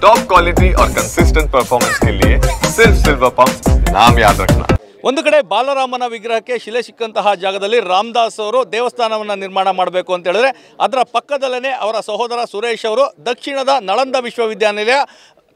Top quality और consistent performance के लिए सिर्फ सिल्वर पंप नाम याद रखना। ಒಂದು ಕಡೆ ಬಾಲರಾಮನ ವಿಗ್ರಹಕ್ಕೆ ಶಿಲೆ ಸಿಕ್ಕಂತಹ ಜಾಗದಲ್ಲಿ ರಾಮದಾಸ್ ಅವರು ದೇವಸ್ಥಾನವನ್ನು ನಿರ್ಮಾಣ ಮಾಡಬೇಕು ಅಂತ ಹೇಳಿದ್ರೆ ಅದರ ಪಕ್ಕದಲ್ಲೇ ಅವರ ಸಹೋದರ ಸುರೇಶ್ ಅವರು ದಕ್ಷಿಣದ ನಳಂದ ವಿಶ್ವವಿದ್ಯಾನಿಲಯ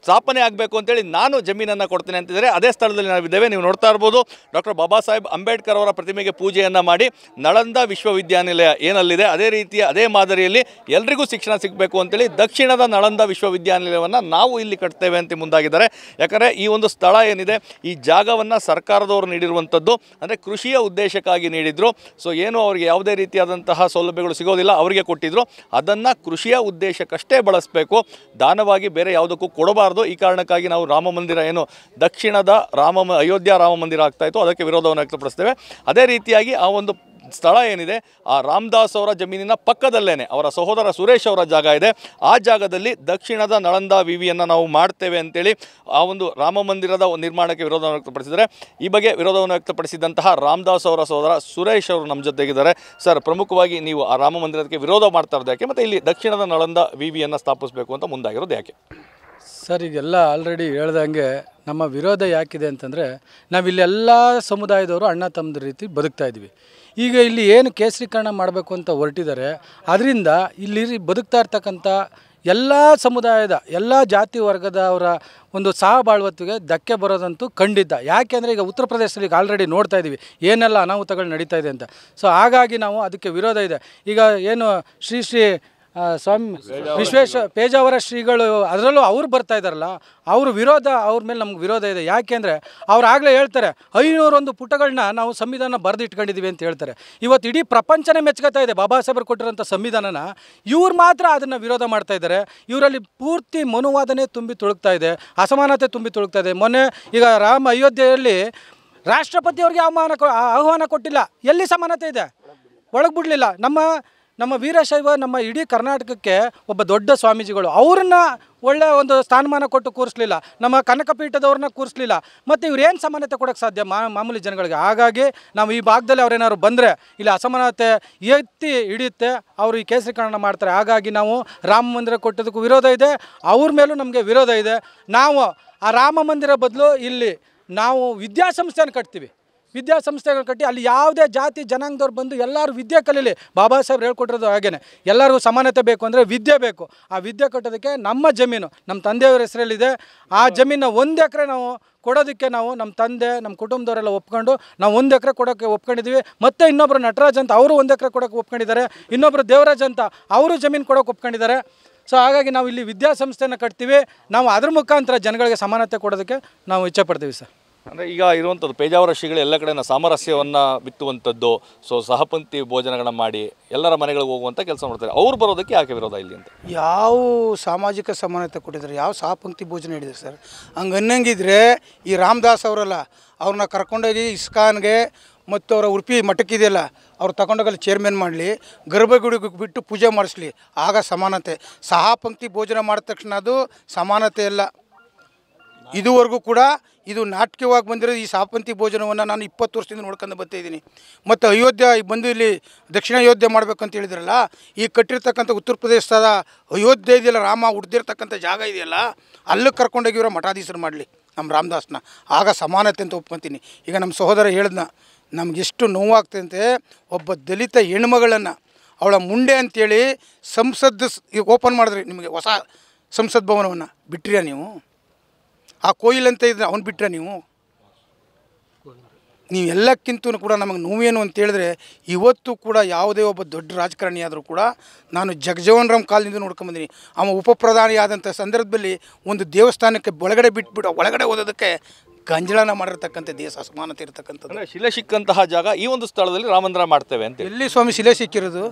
ಸ್ಥಾಪನೆ ಆಗಬೇಕು ಅಂತೇಳಿ ನಾನು ಜಮೀನನ್ನು ಕೊಡ್ತೀನಿ ಅಂತಿದ್ದಾರೆ. ಅದೇ ಸ್ಥಳದಲ್ಲಿ ನಾವಿದ್ದೇವೆ. ನೀವು ನೋಡ್ತಾ ಇರ್ಬೋದು, ಡಾಕ್ಟರ್ ಬಾಬಾ ಸಾಹೇಬ್ ಅಂಬೇಡ್ಕರ್ ಅವರ ಪ್ರತಿಮೆಗೆ ಪೂಜೆಯನ್ನು ಮಾಡಿ ನಳಂದ ವಿಶ್ವವಿದ್ಯಾನಿಲಯ ಏನಲ್ಲಿದೆ ಅದೇ ರೀತಿಯ ಅದೇ ಮಾದರಿಯಲ್ಲಿ ಎಲ್ರಿಗೂ ಶಿಕ್ಷಣ ಸಿಗಬೇಕು ಅಂತೇಳಿ ದಕ್ಷಿಣದ ನಳಂದ ವಿಶ್ವವಿದ್ಯಾನಿಲಯವನ್ನು ನಾವು ಇಲ್ಲಿ ಕಟ್ತೇವೆ ಅಂತ ಮುಂದಾಗಿದ್ದಾರೆ. ಯಾಕಂದರೆ ಈ ಒಂದು ಸ್ಥಳ ಏನಿದೆ, ಈ ಜಾಗವನ್ನು ಸರ್ಕಾರದವರು ನೀಡಿರುವಂಥದ್ದು, ಅಂದರೆ ಕೃಷಿಯ ಉದ್ದೇಶಕ್ಕಾಗಿ ನೀಡಿದರು. ಸೊ ಏನು ಅವರಿಗೆ ಯಾವುದೇ ರೀತಿಯಾದಂತಹ ಸೌಲಭ್ಯಗಳು ಸಿಗೋದಿಲ್ಲ, ಅವರಿಗೆ ಕೊಟ್ಟಿದ್ದರು. ಅದನ್ನು ಕೃಷಿಯ ಉದ್ದೇಶಕ್ಕಷ್ಟೇ ಬಳಸಬೇಕು, ದಾನವಾಗಿ ಬೇರೆ ಯಾವುದಕ್ಕೂ ಕೊಡಬಾರ್ದು. ಈ ಕಾರಣಕ್ಕಾಗಿ ನಾವು ರಾಮ ಮಂದಿರ ಏನು ದಕ್ಷಿಣದ ಅಯೋಧ್ಯ ರಾಮ ಮಂದಿರ ಆಗ್ತಾಯಿತ್ತು, ಅದಕ್ಕೆ ವಿರೋಧವನ್ನು ವ್ಯಕ್ತಪಡಿಸ್ತೇವೆ. ಅದೇ ರೀತಿಯಾಗಿ ಆ ಒಂದು ಸ್ಥಳ ಏನಿದೆ, ಆ ರಾಮದಾಸ್ ಅವರ ಜಮೀನಿನ ಪಕ್ಕದಲ್ಲೇ ಅವರ ಸಹೋದರ ಸುರೇಶ್ ಅವರ ಜಾಗ ಇದೆ. ಆ ಜಾಗದಲ್ಲಿ ದಕ್ಷಿಣದ ನಳಂದ ವಿವಿಯನ್ನು ನಾವು ಮಾಡ್ತೇವೆ ಅಂತೇಳಿ ಆ ಒಂದು ರಾಮ ಮಂದಿರದ ನಿರ್ಮಾಣಕ್ಕೆ ವಿರೋಧವನ್ನು ವ್ಯಕ್ತಪಡಿಸಿದ್ದಾರೆ. ಈ ಬಗ್ಗೆ ವಿರೋಧವನ್ನು ವ್ಯಕ್ತಪಡಿಸಿದಂತಹ ರಾಮದಾಸ್ ಅವರ ಸಹೋದರ ಸುರೇಶ್ ಅವರು ನಮ್ಮ ಜೊತೆಗಿದ್ದಾರೆ. ಸರ್, ಪ್ರಮುಖವಾಗಿ ನೀವು ಆ ರಾಮ ಮಂದಿರಕ್ಕೆ ವಿರೋಧ ಮಾಡ್ತಾ ಇರೋದು ಯಾಕೆ, ಮತ್ತು ಇಲ್ಲಿ ದಕ್ಷಿಣದ ನಳಂದ ವಿವಿಯನ್ನು ಸ್ಥಾಪಿಸಬೇಕು ಅಂತ ಮುಂದಾಗಿರೋದು ಯಾಕೆ? ಸರ್, ಈಗೆಲ್ಲ ಆಲ್ರೆಡಿ ಹೇಳ್ದಂಗೆ ನಮ್ಮ ವಿರೋಧ ಯಾಕಿದೆ ಅಂತಂದರೆ, ನಾವಿಲ್ಲಿ ಎಲ್ಲ ಸಮುದಾಯದವರು ಅಣ್ಣ ತಮ್ಮದ ರೀತಿ ಬದುಕ್ತಾ ಇದ್ವಿ. ಈಗ ಇಲ್ಲಿ ಏನು ಕೇಸರೀಕರಣ ಮಾಡಬೇಕು ಅಂತ ಹೊರಟಿದ್ದಾರೆ, ಅದರಿಂದ ಇಲ್ಲಿ ಬದುಕ್ತಾ ಇರ್ತಕ್ಕಂಥ ಎಲ್ಲ ಸಮುದಾಯದ ಎಲ್ಲ ಜಾತಿ ವರ್ಗದವರ ಒಂದು ಸಹಬಾಳ್ವತ್ತಿಗೆ ಧಕ್ಕೆ ಬರೋದಂತೂ ಖಂಡಿತ. ಯಾಕೆಂದರೆ ಈಗ ಉತ್ತರ ಪ್ರದೇಶದಲ್ಲಿ ಈಗ ಆಲ್ರೆಡಿ ನೋಡ್ತಾ ಇದ್ದೀವಿ ಏನೆಲ್ಲ ಅನಾಹುತಗಳು ನಡೀತಾ ಇದೆ ಅಂತ. ಸೊ ಹಾಗಾಗಿ ನಾವು ಅದಕ್ಕೆ ವಿರೋಧ ಇದೆ. ಈಗ ಏನು ಶ್ರೀ ಸ್ವಾಮಿ ಪೇಜಾವರ ಶ್ರೀಗಳು ಅದರಲ್ಲೂ ಅವ್ರು ಬರ್ತಾ ಇದ್ದಾರಲ್ಲ, ಅವ್ರ ವಿರೋಧ, ಅವ್ರ ಮೇಲೆ ನಮ್ಗೆ ವಿರೋಧ ಇದೆ. ಯಾಕೆಂದರೆ ಅವ್ರು ಆಗಲೇ ಹೇಳ್ತಾರೆ 501 ಪುಟಗಳನ್ನ ನಾವು ಸಂವಿಧಾನ ಬರೆದು ಇಟ್ಕೊಂಡಿದ್ದೀವಿ ಅಂತ ಹೇಳ್ತಾರೆ. ಇವತ್ತು ಇಡೀ ಪ್ರಪಂಚನೇ ಮೆಚ್ಕೋತಾ ಇದೆ ಬಾಬಾ ಸಾಹೇಬರು ಕೊಟ್ಟಿರೋಂಥ ಸಂವಿಧಾನನ. ಇವ್ರು ಮಾತ್ರ ಅದನ್ನು ವಿರೋಧ ಮಾಡ್ತಾ ಇದ್ದಾರೆ. ಇವರಲ್ಲಿ ಪೂರ್ತಿ ಮನುವಾದನೆ ತುಂಬಿ ತುಳುಕ್ತಾ ಇದೆ, ಅಸಮಾನತೆ ತುಂಬಿ ತುಳುಕ್ತಾ ಇದೆ. ಮೊನ್ನೆ ಈಗ ಅಯೋಧ್ಯೆಯಲ್ಲಿ ರಾಷ್ಟ್ರಪತಿಯವ್ರಿಗೆ ಆಹ್ವಾನ ಕೊಟ್ಟಿಲ್ಲ, ಎಲ್ಲಿ ಸಮಾನತೆ ಇದೆ? ಒಳಗೆ ಬಿಡಲಿಲ್ಲ. ನಮ್ಮ ವೀರಶೈವ ನಮ್ಮ ಇಡೀ ಕರ್ನಾಟಕಕ್ಕೆ ಒಬ್ಬ ದೊಡ್ಡ ಸ್ವಾಮೀಜಿಗಳು, ಅವ್ರನ್ನ ಒಳ್ಳೆಯ ಒಂದು ಸ್ಥಾನಮಾನ ಕೊಟ್ಟು ಕೂರಿಸಲಿಲ್ಲ. ನಮ್ಮ ಕನಕಪೀಠದವ್ರನ್ನ ಕೂರಿಸಲಿಲ್ಲ. ಮತ್ತು ಇವ್ರೇನು ಸಮಾನತೆ ಕೊಡೋಕ್ಕೆ ಸಾಧ್ಯ ಮಾಮೂಲಿ ಜನಗಳಿಗೆ? ಹಾಗಾಗಿ ನಾವು ಈ ಭಾಗದಲ್ಲಿ ಅವ್ರೇನಾದ್ರು ಬಂದರೆ ಇಲ್ಲಿ ಅಸಮಾನತೆ ಎತ್ತಿ ಹಿಡಿಯುತ್ತೆ, ಅವರು ಈ ಕೇಸರೀಕರಣ ಮಾಡ್ತಾರೆ. ಹಾಗಾಗಿ ನಾವು ರಾಮ ಮಂದಿರ ಕೊಟ್ಟೋದಕ್ಕೂ ವಿರೋಧ ಇದೆ, ಅವ್ರ ಮೇಲೂ ನಮಗೆ ವಿರೋಧ ಇದೆ. ನಾವು ಆ ರಾಮ ಮಂದಿರ ಬದಲು ಇಲ್ಲಿ ನಾವು ವಿದ್ಯಾಸಂಸ್ಥೆಯನ್ನು ಕಟ್ತೀವಿ. ವಿದ್ಯಾಸಂಸ್ಥೆಗಳು ಕಟ್ಟಿ ಅಲ್ಲಿ ಯಾವುದೇ ಜಾತಿ ಜನಾಂಗದವ್ರು ಬಂದು ಎಲ್ಲರೂ ವಿದ್ಯೆ ಕಲೀಲಿ. ಬಾಬಾ ಸಾಹೇಬ್ರು ಹೇಳ್ಕೊಟ್ಟಿರೋದು ಹಾಗೇ, ಎಲ್ಲರಿಗೂ ಸಮಾನತೆ ಬೇಕು ಅಂದರೆ ವಿದ್ಯೆ ಬೇಕು. ಆ ವಿದ್ಯೆ ಕಟ್ಟೋದಕ್ಕೆ ನಮ್ಮ ಜಮೀನು ನಮ್ಮ ತಂದೆಯವರ ಹೆಸರಲ್ಲಿದೆ. ಆ ಜಮೀನ 1 ಎಕರೆ ನಾವು ಕೊಡೋದಕ್ಕೆ ನಾವು ನಮ್ಮ ತಂದೆ ನಮ್ಮ ಕುಟುಂಬದವರೆಲ್ಲ ಒಪ್ಕೊಂಡು ನಾವು 1 ಎಕರೆ ಕೊಡೋಕ್ಕೆ ಒಪ್ಕೊಂಡಿದ್ದೀವಿ. ಮತ್ತು ಇನ್ನೊಬ್ಬರು ನಟರಾಜ್ ಅಂತ ಅವರು 1 ಎಕರೆ ಕೊಡೋಕ್ಕೆ ಒಪ್ಕೊಂಡಿದ್ದಾರೆ. ಇನ್ನೊಬ್ಬರು ದೇವರಾಜ್ ಅಂತ ಅವರು ಜಮೀನು ಕೊಡೋಕ್ಕೆ ಒಪ್ಕೊಂಡಿದ್ದಾರೆ. ಸೊ ಹಾಗಾಗಿ ನಾವು ಇಲ್ಲಿ ವಿದ್ಯಾಸಂಸ್ಥೆನ ಕಟ್ತೀವಿ. ನಾವು ಅದ್ರ ಮುಖಾಂತರ ಜನಗಳಿಗೆ ಸಮಾನತೆ ಕೊಡೋದಕ್ಕೆ ನಾವು ಇಚ್ಛೆ ಪಡ್ತೀವಿ ಸರ್. ಅಂದರೆ ಈಗ ಇರುವಂಥದ್ದು ಪೇಜಾವರ ಶ್ರೀಗಳು ಎಲ್ಲ ಕಡೆ ಸಾಮರಸ್ಯವನ್ನು ಬಿತ್ತುವಂಥದ್ದು. ಸೊ ಸಹಪಂಕ್ತಿ ಭೋಜನಗಳನ್ನ ಮಾಡಿ ಎಲ್ಲರ ಮನೆಗಳಿಗೆ ಹೋಗುವಂಥ ಕೆಲಸ ಮಾಡ್ತಾರೆ. ಅವ್ರು ಬರೋದಕ್ಕೆ ಯಾಕೆ ವಿರೋಧ ಇಲ್ಲಿ ಅಂತ? ಯಾವ ಸಾಮಾಜಿಕ ಸಮಾನತೆ ಕೊಟ್ಟಿದ್ದಾರೆ, ಯಾವ ಸಹಪಂಕ್ತಿ ಭೋಜನ ಹೇಳಿದ್ದಾರೆ ಸರ್? ಹಂಗೆ ಅನ್ನಂಗಿದ್ರೆ ಈ ರಾಮದಾಸ್ ಅವರಲ್ಲ, ಅವ್ರನ್ನ ಕರ್ಕೊಂಡೋಗಿ ಇಸ್ಕಾನ್ಗೆ ಮತ್ತು ಅವರ ಉಡುಪಿ ಮಠಕ್ಕಿದೆಯಲ್ಲ, ಅವ್ರು ತಗೊಂಡೋಗಲ್ಲಿ ಚೇರ್ಮನ್ ಮಾಡಲಿ, ಗರ್ಭಗುಡಿಗೆ ಬಿಟ್ಟು ಪೂಜೆ ಮಾಡಿಸ್ಲಿ, ಆಗ ಸಮಾನತೆ. ಸಹಪಂಕ್ತಿ ಭೋಜನ ಮಾಡಿದ ತಕ್ಷಣ ಅದು ಸಮಾನತೆ ಅಲ್ಲ. ಇದುವರೆಗೂ ಕೂಡ ಇದು ನಾಟಕವಾಗಿ ಬಂದಿರೋದು ಈ ಸಹಪಂಕ್ತಿ ಭೋಜನವನ್ನು ನಾನು 20 ವರ್ಷದಿಂದ ನೋಡ್ಕೊಂಡು ಬರ್ತಾಯಿದ್ದೀನಿ. ಮತ್ತು ಅಯೋಧ್ಯ ಬಂದು ಇಲ್ಲಿ ದಕ್ಷಿಣ ಅಯೋಧ್ಯೆ ಮಾಡಬೇಕಂತ ಹೇಳಿದ್ರಲ್ಲ, ಈ ಕಟ್ಟಿರ್ತಕ್ಕಂಥ ಉತ್ತರ ಪ್ರದೇಶದ ಅಯೋಧ್ಯೆ ಇದೆಯಲ್ಲ, ರಾಮ ಹುಡ್ದಿರ್ತಕ್ಕಂಥ ಜಾಗ ಇದೆಯಲ್ಲ, ಅಲ್ಲಿಗೆ ಕರ್ಕೊಂಡೋಗಿರೋ ಮಠಾಧೀಶರು ಮಾಡಲಿ ನಮ್ಮ ರಾಮದಾಸ್ನ, ಆಗ ಸಮಾನತೆ ಅಂತ ಒಪ್ಕೊತೀನಿ. ಈಗ ನಮ್ಮ ಸಹೋದರ ಹೇಳಿದ್ನ, ನಮಗೆಷ್ಟು ನೋವಾಗ್ತಂತೆ, ಒಬ್ಬ ದಲಿತ ಹೆಣ್ಮಗಳನ್ನು ಅವಳ ಮುಂಡೆ ಅಂಥೇಳಿ ಸಂಸತ್ ಈಗ ಓಪನ್ ಮಾಡಿದ್ರಿ, ನಿಮಗೆ ಹೊಸ ಸಂಸತ್ ಭವನವನ್ನು ಬಿಟ್ಟಿರ ನೀವು? ಆ ಕೋಯಿಲ್ ಅಂತ ಇದ್ರೆ ಅವ್ನು ಬಿಟ್ಟರೆ ನೀವು ಎಲ್ಲಕ್ಕಿಂತ ಕೂಡ ನಮಗೆ ನೋವೇನು ಅಂತ ಹೇಳಿದ್ರೆ, ಇವತ್ತು ಕೂಡ ಯಾವುದೇ ಒಬ್ಬ ದೊಡ್ಡ ರಾಜಕಾರಣಿ ಆದರೂ ಕೂಡ, ನಾನು ಜಗಜೀವನ್ ರಾಮ್ ಕಾಲದಿಂದ ನೋಡ್ಕೊಂಬಂದಿನಿ. ಅವ ಉಪ ಪ್ರಧಾನಿ ಆದಂಥ ಸಂದರ್ಭದಲ್ಲಿ ಒಂದು ದೇವಸ್ಥಾನಕ್ಕೆ ಒಳಗಡೆ ಬಿಟ್ಬಿಟ್ಟು ಒಳಗಡೆ ಓದೋದಕ್ಕೆ ಗಂಜಳನ ಮಾಡಿರ್ತಕ್ಕಂಥ ದೇಶ ಅಸಮಾನತೆ ಇರತಕ್ಕಂಥದ್ದು. ಶಿಲೆ ಸಿಕ್ಕಂತಹ ಜಾಗ ಈ ಒಂದು ಸ್ಥಳದಲ್ಲಿ ರಾಮಂದಿರ ಮಾಡ್ತೇವೆ ಅಂತ. ಎಲ್ಲಿ ಸ್ವಾಮಿ ಶಿಲೆ ಸಿಕ್ಕಿರೋದು?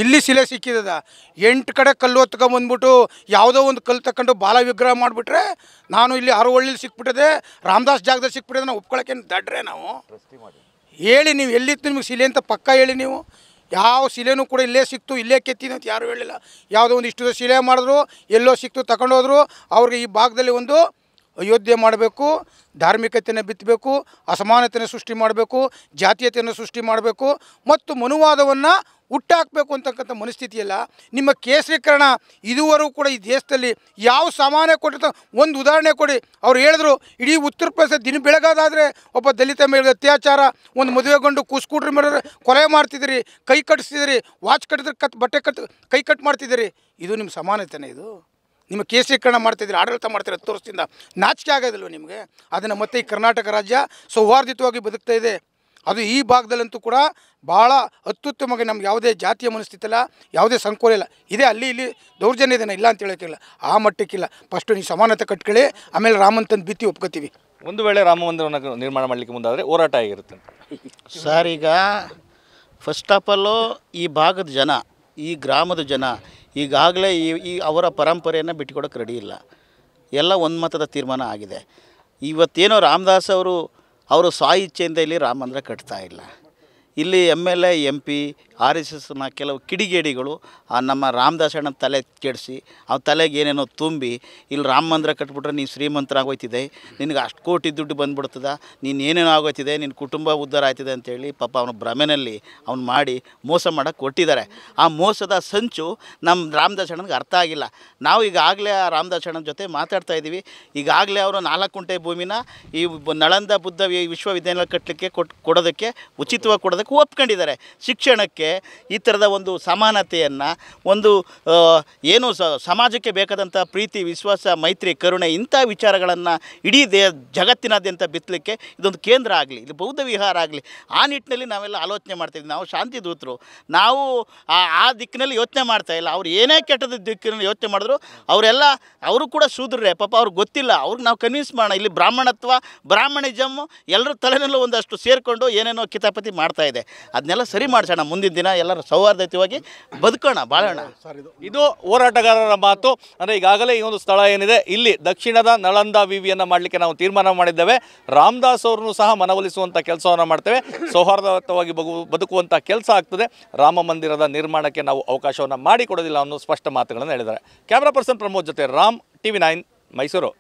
ಇಲ್ಲಿ ಶಿಲೆ ಸಿಕ್ಕಿದ 8 ಕಡೆ ಕಲ್ಲು ಹೊತ್ಕೊಂಬಂದ್ಬಿಟ್ಟು ಯಾವುದೋ ಒಂದು ಕಲ್ಲು ತಗೊಂಡು ಬಾಲ ವಿಗ್ರಹ ಮಾಡಿಬಿಟ್ರೆ, ನಾನು ಇಲ್ಲಿ ಅರವಳ್ಳಿಲಿ ಸಿಕ್ಬಿಟ್ಟಿದೆ, ರಾಮದಾಸ್ ಜಾಗದಲ್ಲಿ ಸಿಕ್ಬಿಟ್ಟಿದೆ, ನಾವು ಒಪ್ಕೊಳ್ಳೋಕ್ಕೇನು ದಡ್ರೆ ನಾವು? ಹೇಳಿ ನೀವು ಎಲ್ಲಿತ್ತು ನಿಮಗೆ ಶಿಲೆ ಅಂತ ಪಕ್ಕ ಹೇಳಿ. ನೀವು ಯಾವ ಶಿಲೆನೂ ಕೂಡ ಇಲ್ಲೇ ಸಿಕ್ತು, ಇಲ್ಲೇ ಕೆತ್ತಿನ ಅಂತ ಯಾರೂ ಹೇಳಿಲ್ಲ. ಯಾವುದೋ ಒಂದು ಇಷ್ಟು ಶಿಲೆ ಮಾಡಿದ್ರು, ಎಲ್ಲೋ ಸಿಕ್ತು ತಗೊಂಡೋದ್ರು. ಅವ್ರಿಗೆ ಈ ಭಾಗದಲ್ಲಿ ಒಂದು ಅಯೋಧ್ಯೆ ಮಾಡಬೇಕು, ಧಾರ್ಮಿಕತೆಯನ್ನು ಬಿತ್ತಬೇಕು, ಅಸಮಾನತೆಯನ್ನು ಸೃಷ್ಟಿ ಮಾಡಬೇಕು, ಜಾತೀಯತೆಯನ್ನು ಸೃಷ್ಟಿ ಮಾಡಬೇಕು ಮತ್ತು ಮನುವಾದವನ್ನು ಹುಟ್ಟಾಕಬೇಕು ಅಂತಕ್ಕಂಥ ಮನಸ್ಥಿತಿಯಲ್ಲ ನಿಮ್ಮ ಕೇಸರೀಕರಣ. ಇದುವರೆಗೂ ಕೂಡ ಈ ದೇಶದಲ್ಲಿ ಯಾವ ಸಾಮಾನ್ಯ ಕೊಟ್ಟಿರ್ತ ಒಂದು ಉದಾಹರಣೆ ಕೊಡಿ. ಅವ್ರು ಹೇಳಿದ್ರು ಇಡೀ ಉತ್ತರ ಪ್ರದೇಶ ದಿನ ಬೆಳಗಾದಾದರೆ ಒಬ್ಬ ದಲಿತ ಮೇಲೆ ಅತ್ಯಾಚಾರ, ಒಂದು ಮದುವೆಗೊಂಡು ಕೂಸ್ಕೂಟ್ರಿ ಮಾಡಿದ್ರೆ ಕೊಲೆ ಮಾಡ್ತಿದ್ದೀರಿ, ಕೈ ಕಟ್ಟಿಸ್ತಿದ್ದೀರಿ, ವಾಚ್ ಕಟ್ಟಿದ್ರೆ ಬಟ್ಟೆ ಕೈ ಕಟ್ ಮಾಡ್ತಿದ್ದೀರಿ. ಇದು ನಿಮ್ಮ ಸಮಾನತೆನೇ? ಇದು ನಿಮ್ಮ ಕೇಸರೀಕರಣ ಮಾಡ್ತಿದ್ದೀರಿ, ಆಡಳಿತ ಮಾಡ್ತೀರಿ 10 ವರ್ಷದಿಂದ. ನಾಚಿಕೆ ಆಗೋದಿಲ್ವ ನಿಮಗೆ? ಅದನ್ನು ಮತ್ತೆ ಈ ಕರ್ನಾಟಕ ರಾಜ್ಯ ಸೌಹಾರ್ದಿತವಾಗಿ ಬದುಕ್ತಾ ಇದೆ. ಅದು ಈ ಭಾಗದಲ್ಲಂತೂ ಕೂಡ ಭಾಳ ಅತ್ಯುತ್ತಮವಾಗಿ ನಮ್ಗೆ ಯಾವುದೇ ಜಾತಿಯ ಮನಸ್ಥಿತಿ ಇಲ್ಲ, ಯಾವುದೇ ಸಂಕೋಲ ಇಲ್ಲ. ಇದೆ ಅಲ್ಲಿ ಇಲ್ಲಿ ದೌರ್ಜನ್ಯ ಇದನ್ನು ಇಲ್ಲ ಅಂತ ಹೇಳೋಕ್ಕಿಲ್ಲ, ಆ ಮಟ್ಟಕ್ಕಿಲ್ಲ. ಫಸ್ಟು ನೀವು ಸಮಾನತೆ ಕಟ್ಕೊಳ್ಳಿ, ಆಮೇಲೆ ರಾಮಂತಂದು ಬಿತ್ತಿ ಒಪ್ಕೋತೀವಿ. ಒಂದು ವೇಳೆ ರಾಮ ಮಂದಿರವನ್ನು ನಿರ್ಮಾಣ ಮಾಡಲಿಕ್ಕೆ ಮುಂದಾದರೆ ಹೋರಾಟ ಆಗಿರುತ್ತೆ ಸರ್. ಈಗ ಫಸ್ಟ್ ಆಫ್ ಆಲು ಈ ಭಾಗದ ಜನ, ಈ ಗ್ರಾಮದ ಜನ ಈಗಾಗಲೇ ಈ ಅವರ ಪರಂಪರೆಯನ್ನು ಬಿಟ್ಟುಕೊಡೋಕೆ ರೆಡಿ ಇಲ್ಲ. ಎಲ್ಲ ಒಂದ್ಮತದ ತೀರ್ಮಾನ ಆಗಿದೆ. ಇವತ್ತೇನೋ ರಾಮದಾಸ್ ಅವರು ಇಚ್ಛೆಯಿಂದ ಇಲ್ಲಿ ರಾಮ ಮಂದಿರ ಕಟ್ತಾ ಇಲ್ಲ. ಇಲ್ಲಿ MLA MP RSSನ ಕೆಲವು ಕಿಡಿಗೇಡಿಗಳು ನಮ್ಮ ರಾಮದಾಸ್ ಅಣ್ಣ ತಲೆ ಕೆಡಿಸಿ ಅವ್ರ ತಲೆಗೆ ಏನೇನೋ ತುಂಬಿ ಇಲ್ಲಿ ರಾಮ ಮಂದಿರ ಕಟ್ಬಿಟ್ರೆ ನೀನು ಶ್ರೀಮಂತರಾಗೋಯ್ತಿದೆ, ನಿನಗೆ ಅಷ್ಟು ಕೋಟಿ ದುಡ್ಡು ಬಂದ್ಬಿಡ್ತದ, ನೀನು ಏನೇನೋ ಆಗೋಯ್ತಿದೆ, ನಿನ್ನ ಕುಟುಂಬ ಉದ್ಧಾರ ಆಯ್ತಿದೆ ಅಂತೇಳಿ ಪಾಪ ಅವನ ಭ್ರಮೆನಲ್ಲಿ ಅವ್ನು ಮಾಡಿ ಮೋಸ ಮಾಡೋಕ್ಕೆ ಕೊಟ್ಟಿದ್ದಾರೆ. ಆ ಮೋಸದ ಸಂಚು ನಮ್ಮ ರಾಮದಾಸ್ ಅಣ್ಣನಿಗೆ ಅರ್ಥ ಆಗಿಲ್ಲ. ನಾವು ಈಗಾಗಲೇ ಆ ರಾಮದಾಸ್ ಅಣ್ಣನ ಜೊತೆ ಮಾತಾಡ್ತಾ ಇದ್ದೀವಿ. ಈಗಾಗಲೇ ಅವರು 4 ಗುಂಟೆ ಭೂಮಿನ ಈ ನಳಂದ ಬುದ್ಧ ವಿಶ್ವವಿದ್ಯಾನಿಲಯ ಕಟ್ಟಲಿಕ್ಕೆ ಕೊಡೋದಕ್ಕೆ ಉಚಿತವಾಗಿ ಕೊಡೋದಕ್ಕೆ ಒಪ್ಕೊಂಡಿದ್ದಾರೆ. ಶಿಕ್ಷಣಕ್ಕೆ ಈ ಥರದ ಒಂದು ಸಮಾನತೆಯನ್ನು, ಒಂದು ಏನು ಸಮಾಜಕ್ಕೆ ಬೇಕಾದಂಥ ಪ್ರೀತಿ, ವಿಶ್ವಾಸ, ಮೈತ್ರಿ, ಕರುಣೆ ಇಂಥ ವಿಚಾರಗಳನ್ನು ಇಡೀ ಜಗತ್ತಿನಾದ್ಯಂತ ಬಿತ್ತಲಿಕ್ಕೆ ಇದೊಂದು ಕೇಂದ್ರ ಆಗಲಿ, ಇದು ಬೌದ್ಧ ವಿಹಾರ ಆಗಲಿ, ಆ ನಿಟ್ಟಿನಲ್ಲಿ ನಾವೆಲ್ಲ ಆಲೋಚನೆ ಮಾಡ್ತಾಯಿದ್ವಿ. ನಾವು ಶಾಂತಿ ದೂತರು, ನಾವು ಆ ದಿಕ್ಕಿನಲ್ಲಿ ಯೋಚನೆ ಮಾಡ್ತಾಯಿಲ್ಲ. ಅವ್ರು ಏನೇ ಕೆಟ್ಟದ ದಿಕ್ಕಿನಲ್ಲಿ ಯೋಚನೆ ಮಾಡಿದ್ರು ಅವರು ಕೂಡ ಶೂದ್ರರೇ ಪಾಪ, ಅವ್ರಿಗೆ ಗೊತ್ತಿಲ್ಲ. ಅವ್ರಿಗೆ ನಾವು ಕನ್ವಿನ್ಸ್ ಮಾಡೋಣ. ಇಲ್ಲಿ ಬ್ರಾಹ್ಮಣತ್ವ, ಬ್ರಾಹ್ಮಣಿಸಮ್ ಎಲ್ಲರ ತಲೆನಲ್ಲೂ ಒಂದಷ್ಟು ಸೇರಿಕೊಂಡು ಏನೇನೋ ಕಿತಾಪತಿ ಮಾಡ್ತಾ ಇದೆ. ಅದನ್ನೆಲ್ಲ ಸರಿ ಮಾಡಿಸೋಣ. ಮುಂದಿನ ದಿನ ಎಲ್ಲರೂ ಸೌಹಾರ್ದಯುತವಾಗಿ ಬದುಕೋಣ, ಬಾಳೋಣ. ಇದು ಹೋರಾಟಗಾರರ ಮಾತು. ಅಂದರೆ ಈಗಾಗಲೇ ಈ ಒಂದು ಸ್ಥಳ ಏನಿದೆ, ಇಲ್ಲಿ ದಕ್ಷಿಣದ ನಳಂದ ವಿವಿಯನ್ನು ಮಾಡಲಿಕ್ಕೆ ನಾವು ತೀರ್ಮಾನ ಮಾಡಿದ್ದೇವೆ. ರಾಮದಾಸ್ ಅವ್ರನ್ನೂ ಸಹ ಮನವೊಲಿಸುವಂಥ ಕೆಲಸವನ್ನು ಮಾಡ್ತೇವೆ. ಸೌಹಾರ್ದಯುತವಾಗಿ ಬದುಕುವಂಥ ಕೆಲಸ ಆಗ್ತದೆ. ರಾಮ ಮಂದಿರದ ನಿರ್ಮಾಣಕ್ಕೆ ನಾವು ಅವಕಾಶವನ್ನು ಮಾಡಿಕೊಡೋದಿಲ್ಲ ಅನ್ನೋ ಸ್ಪಷ್ಟ ಮಾತುಗಳನ್ನು ಹೇಳಿದ್ದಾರೆ. ಕ್ಯಾಮ್ರಾ ಪರ್ಸನ್ ಪ್ರಮೋದ್ ಜೊತೆ ರಾಮ್, TV9 ಮೈಸೂರು.